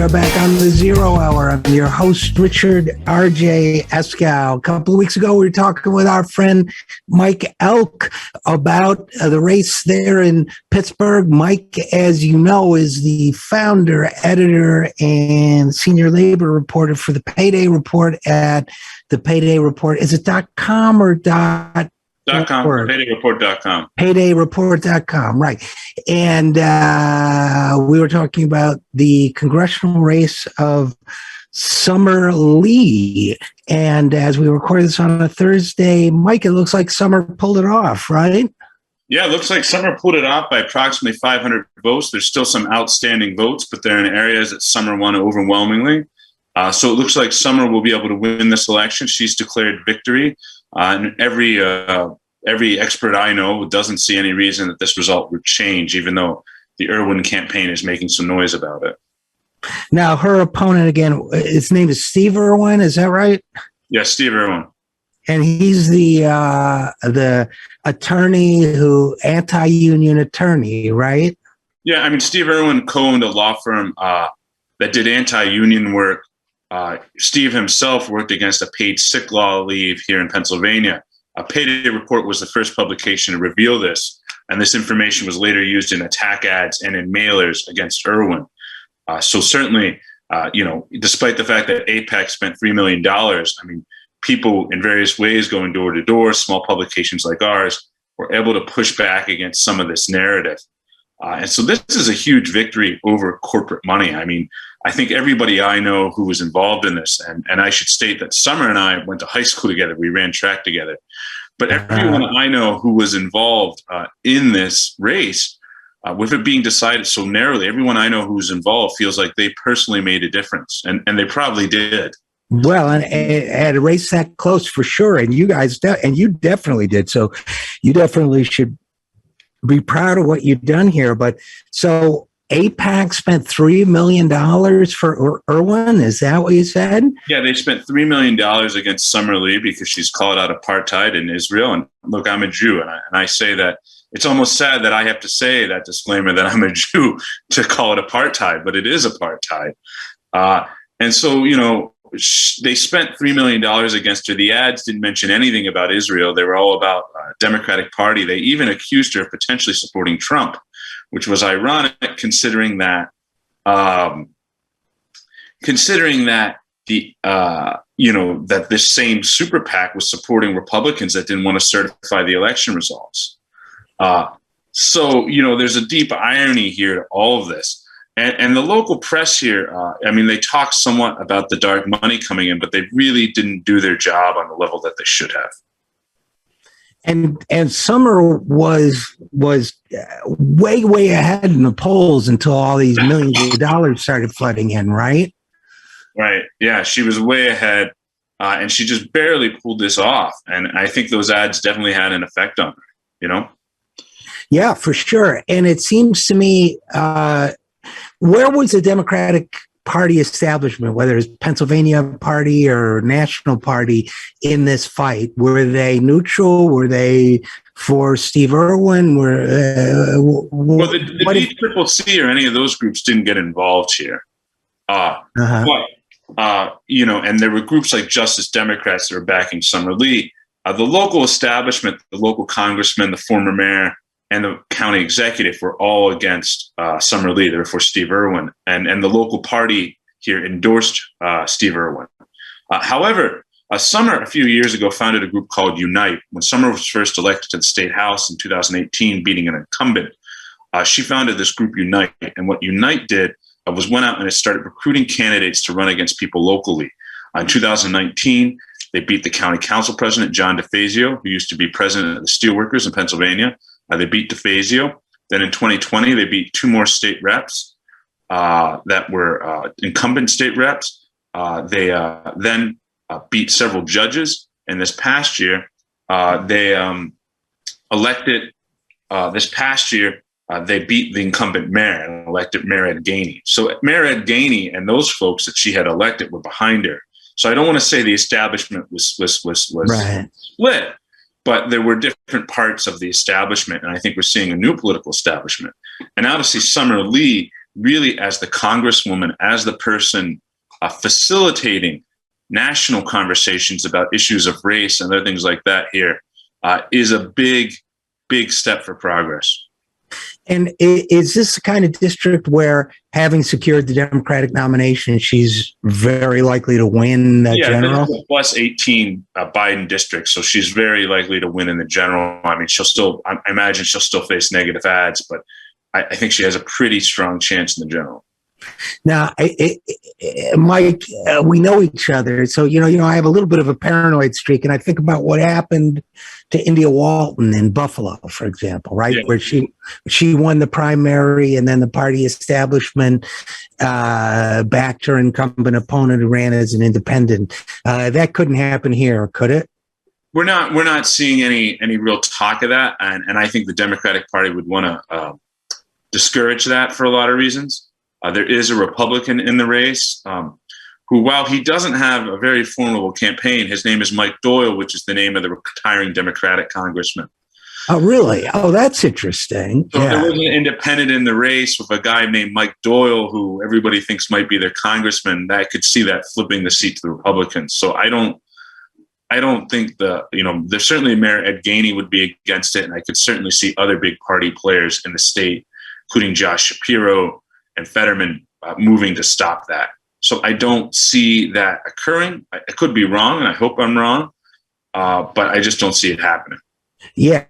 We are back on the Zero Hour. I'm your host, Richard RJ Eskow. A couple of weeks ago, we were talking with our friend Mike Elk about the race there in Pittsburgh. Mike, as you know, is the founder, editor, and senior labor reporter for the Payday Report at the Payday Report. Is it .com or .com? Paydayreport.com. Paydayreport.com, right. And we were talking about the congressional race of Summer Lee. And as we record this on a Thursday, Mike, it looks like Summer pulled it off, right? Yeah, it looks like Summer pulled it off by approximately 500 votes. There's still some outstanding votes, but they're in areas that Summer won overwhelmingly. So it looks like Summer will be able to win this election. She's declared victory. And every expert I know doesn't see any reason that this result would change, even though the Irwin campaign is making some noise about it. Now, her opponent, again, his name is Steve Irwin, is that right? Yeah, Steve Irwin. And he's the attorney anti-union attorney, right? Yeah, I mean, Steve Irwin co-owned a law firm that did anti-union work. Steve himself worked against a paid sick leave here in Pennsylvania. A Payday Report was the first publication to reveal this, and this information was later used in attack ads and in mailers against Irwin. So certainly, despite the fact that APAC spent $3 million, I mean, people in various ways going door to door, small publications like ours, were able to push back against some of this narrative. And so this is a huge victory over corporate money. I mean, I think everybody I know who was involved in this, and I should state that Summer and I went to high school together. We ran track together. But everyone I know who was involved in this race, with it being decided so narrowly, everyone I know who's involved feels like they personally made a difference, and they probably did. Well, and at a race that close for sure, and you guys, and you definitely did. So you definitely should be proud of what you've done here. But so APAC spent $3 million for Irwin. Is that what you said? Yeah, they spent $3 million against Summer Lee because she's called out apartheid in Israel. And look, I'm a Jew, and I say that it's almost sad that I have to say that disclaimer that I'm a Jew to call it apartheid, but it is apartheid. And so, they spent $3 million against her. The ads didn't mention anything about Israel. They were all about Democratic Party. They even accused her of potentially supporting Trump, which was ironic considering that that this same super PAC was supporting Republicans that didn't want to certify the election results. So there's a deep irony here to all of this. And the local press here, they talked somewhat about the dark money coming in, but they really didn't do their job on the level that they should have. And Summer was way ahead in the polls until all these millions of dollars started flooding in, right? Right. Yeah, she was way ahead, and she just barely pulled this off. And I think those ads definitely had an effect on her. Yeah, for sure. And it seems to me, where was the Democratic Party establishment, whether it's Pennsylvania Party or National Party, in this fight? Were they neutral? Were they for Steve Irwin? Well, the DCCC or any of those groups didn't get involved here. But and there were groups like Justice Democrats that were backing Summer Lee. The local establishment, the local congressman, the former mayor, and the county executive were all against Summer Lee. They were for Steve Irwin. And the local party here endorsed Steve Irwin. However, Summer, a few years ago, founded a group called Unite. When Summer was first elected to the state house in 2018, beating an incumbent, she founded this group Unite. And what Unite did was went out and it started recruiting candidates to run against people locally. In 2019, they beat the county council president, John DeFazio, who used to be president of the Steelworkers in Pennsylvania. They beat DeFazio. Then in 2020, they beat two more state reps that were incumbent state reps. They then beat several judges. And this past year, they elected, they beat the incumbent mayor and elected Mayor Ed Gainey. So Mayor Ed Gainey and those folks that she had elected were behind her. So I don't want to say the establishment was right. split, but there were different parts of the establishment, and I think we're seeing a new political establishment. And now to see Summer Lee really as the congresswoman, as the person facilitating national conversations about issues of race and other things like that here, is a big, big step for progress. And is this the kind of district where, having secured the Democratic nomination, she's very likely to win the general? Yeah, plus 18 Biden district, so she's very likely to win in the general. I mean, I imagine she'll still face negative ads, but I think she has a pretty strong chance in the general. Now, Mike, we know each other, so I have a little bit of a paranoid streak, and I think about what happened to India Walton in Buffalo, for example, right, where she won the primary, and then the party establishment backed her incumbent opponent who ran as an independent. That couldn't happen here, could it? We're not seeing any real talk of that, and I think the Democratic Party would want to discourage that for a lot of reasons. There is a Republican in the race who, while he doesn't have a very formidable campaign, his name is Mike Doyle, which is the name of the retiring Democratic congressman. Oh, really? Oh, that's interesting. So there was an independent in the race with a guy named Mike Doyle, who everybody thinks might be their congressman. That could see that flipping the seat to the Republicans. So I don't think there's certainly Mayor Ed Gainey would be against it, and I could certainly see other big party players in the state, including Josh Shapiro and Fetterman, moving to stop that. So I don't see that occurring. I could be wrong, and I hope I'm wrong, but I just don't see it happening. Yeah.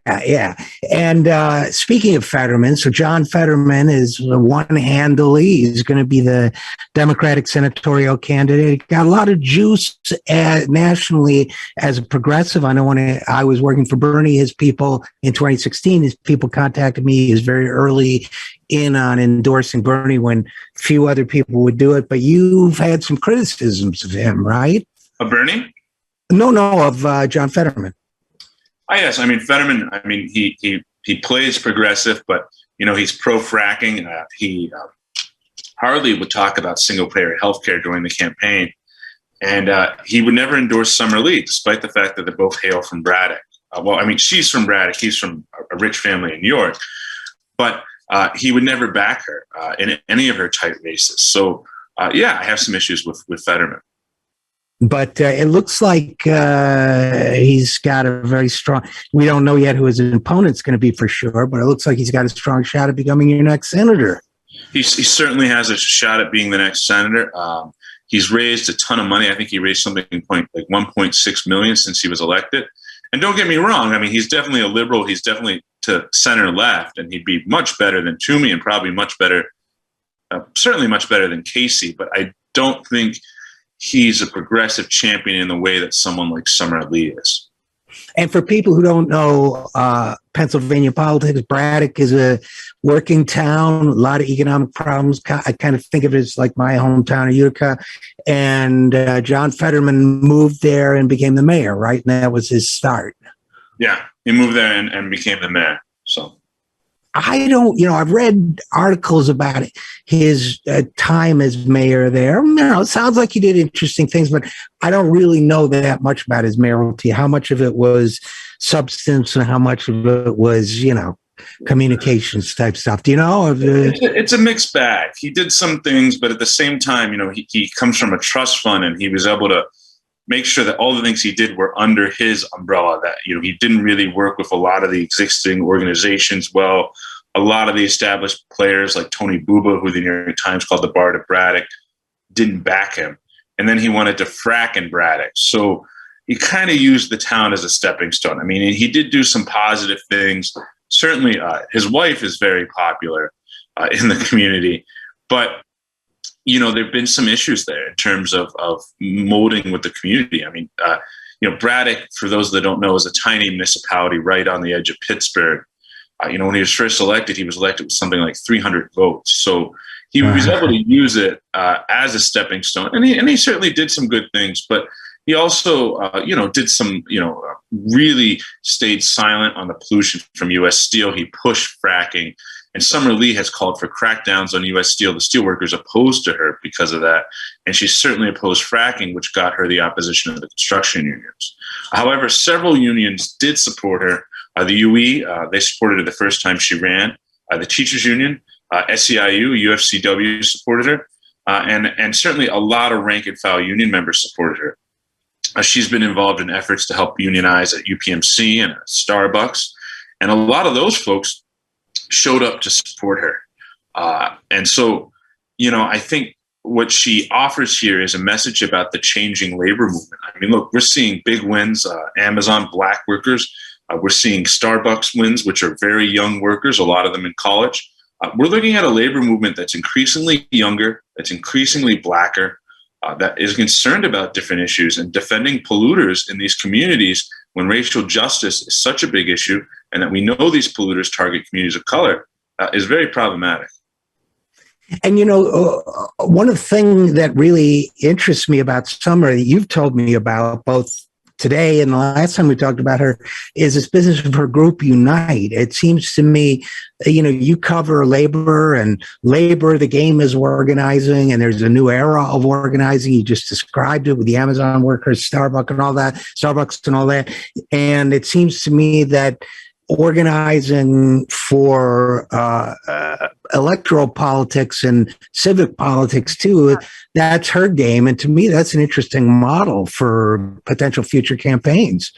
And speaking of Fetterman, so John Fetterman is one-handedly, he's going to be the Democratic senatorial candidate. Got a lot of juice nationally as a progressive. I know when I was working for Bernie, his people in 2016, his people contacted me. He was very early in on endorsing Bernie when few other people would do it. But you've had some criticisms of him, right? Of Bernie? No, of John Fetterman. Yes, I mean Fetterman. I mean he plays progressive, but he's pro fracking. He hardly would talk about single payer healthcare during the campaign, and he would never endorse Summer Lee, despite the fact that they both hail from Braddock. Well, I mean she's from Braddock, he's from a rich family in New York, but he would never back her in any of her tight races. So I have some issues with Fetterman. But it looks like he's got a very strong, we don't know yet who his opponent's going to be for sure, but it looks like he's got a strong shot at becoming your next senator. He certainly has a shot at being the next senator. He's raised a ton of money. I think he raised something like $1.6 million since he was elected. And don't get me wrong, I mean, he's definitely a liberal. He's definitely to center left, and he'd be much better than Toomey and probably much better, certainly much better than Casey. But I don't think he's a progressive champion in the way that someone like Summer Lee is. And for people who don't know Pennsylvania politics, Braddock is a working town, a lot of economic problems. I kind of think of it as like my hometown of Utica. And John Fetterman moved there and became the mayor, right? And that was his start. Yeah, he moved there and became the mayor. So I don't, I've read articles about it, his time as mayor there. It sounds like he did interesting things, but I don't really know that much about his mayoralty. How much of it was substance and how much of it was, communications type stuff? Do you know? It's a mixed bag. He did some things, but at the same time, he comes from a trust fund, and he was able to make sure that all the things he did were under his umbrella, that, he didn't really work with a lot of the existing organizations. Well, a lot of the established players like Tony Buba, who the New York Times called the Bard of Braddock, didn't back him. And then he wanted to frack in Braddock. So he kind of used the town as a stepping stone. I mean, he did do some positive things. Certainly, his wife is very popular in the community, but there've been some issues there in terms of molding with the community. I mean, Braddock, for those that don't know, is a tiny municipality right on the edge of Pittsburgh. When he was first elected, he was elected with something like 300 votes. So he was able to use it as a stepping stone, and he certainly did some good things. But he also, did some, really stayed silent on the pollution from U.S. Steel. He pushed fracking. And Summer Lee has called for crackdowns on U.S. Steel. The steelworkers opposed to her because of that. And she certainly opposed fracking, which got her the opposition of the construction unions. However, several unions did support her. The UE, they supported her the first time she ran. The teachers union, SEIU, UFCW supported her, and certainly a lot of rank and file union members supported her. She's been involved in efforts to help unionize at UPMC and at Starbucks, and a lot of those folks showed up to support her. And so, I think what she offers here is a message about the changing labor movement. I mean, look, we're seeing big wins, Amazon Black workers. We're seeing Starbucks wins, which are very young workers, a lot of them in college. We're looking at a labor movement that's increasingly younger, that's increasingly Blacker, that is concerned about different issues and defending polluters in these communities when racial justice is such a big issue, and that we know these polluters target communities of color, is very problematic. And, one of the things that really interests me about Summer that you've told me about both today and the last time we talked about her is this business of her group Unite. It seems to me, you cover labor, the game is organizing, and there's a new era of organizing. You just described it with the Amazon workers, Starbucks and all that. And it seems to me that organizing for electoral politics and civic politics too, that's her game. And to me, that's an interesting model for potential future campaigns.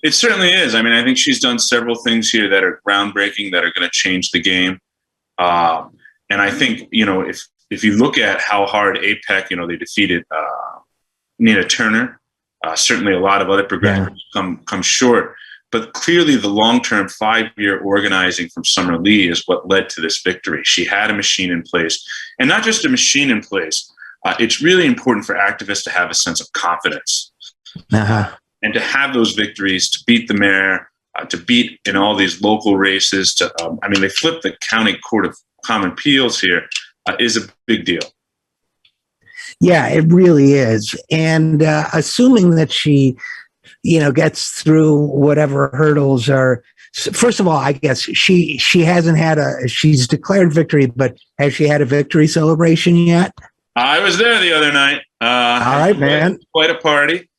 It certainly is. I mean, I think she's done several things here that are groundbreaking, that are going to change the game. And I think, if you look at how hard APAC, they defeated Nina Turner, certainly a lot of other progressives come short. But clearly the long-term 5-year organizing from Summer Lee is what led to this victory. She had a machine in place, and not just a machine in place. It's really important for activists to have a sense of confidence and to have those victories, to beat the mayor, to beat in all these local races. They flipped the county court of common appeals here, is a big deal. Yeah, it really is. And assuming that she gets through whatever hurdles are. First of all, I guess she hasn't had she's declared victory, but has she had a victory celebration yet? I was there the other night. All right, man. Quite a party.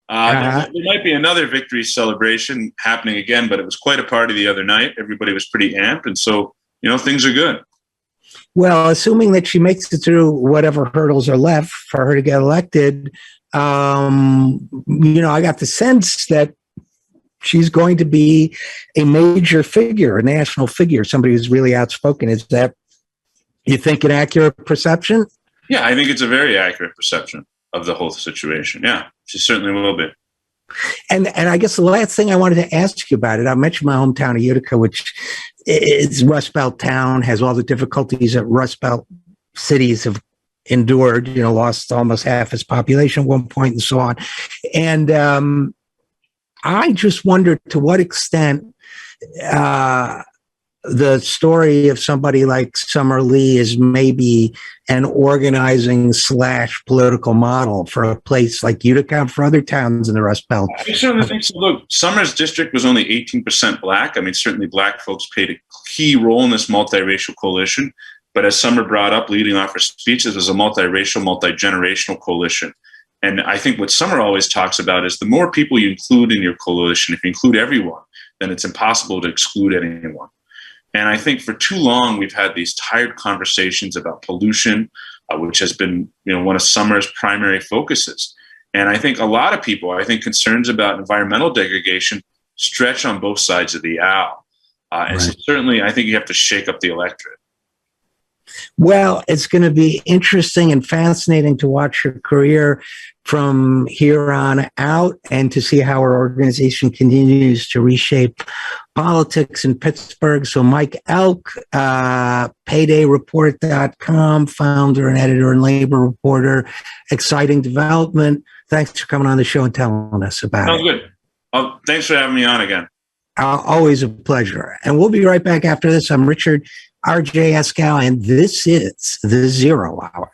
There might be another victory celebration happening again, but it was quite a party the other night. Everybody was pretty amped. And so, things are good. Well, assuming that she makes it through whatever hurdles are left for her to get elected, I got the sense that she's going to be a major figure, a national figure, somebody who's really outspoken. Is that, you think, an accurate perception? Yeah, I think it's a very accurate perception of the whole situation. Yeah, she certainly will be. And I guess the last thing I wanted to ask you about it, I mentioned my hometown of Utica, which is Rust Belt town, has all the difficulties that Rust Belt cities have endured, lost almost half its population at one point and so on. And I just wondered to what extent the story of somebody like Summer Lee is maybe an organizing / political model for a place like Utica and for other towns in the Rust Belt. I certainly think so. Look, Summer's district was only 18% Black. I mean, certainly Black folks played a key role in this multiracial coalition. But as Summer brought up, leading off her speech, this was a multiracial, multi-generational coalition. And I think what Summer always talks about is the more people you include in your coalition, if you include everyone, then it's impossible to exclude anyone. And I think for too long, we've had these tired conversations about pollution, which has been, one of Summer's primary focuses. And I think a lot of people, concerns about environmental degradation stretch on both sides of the aisle. And so certainly, I think you have to shake up the electorate. Well, it's going to be interesting and fascinating to watch her career from here on out and to see how her organization continues to reshape politics in Pittsburgh. So Mike Elk, paydayreport.com, founder and editor and labor reporter, exciting development. Thanks for coming on the show and telling us about it. Sounds good. Thanks for having me on again. Always a pleasure. And we'll be right back after this. I'm RJ Eskow, and this is The Zero Hour.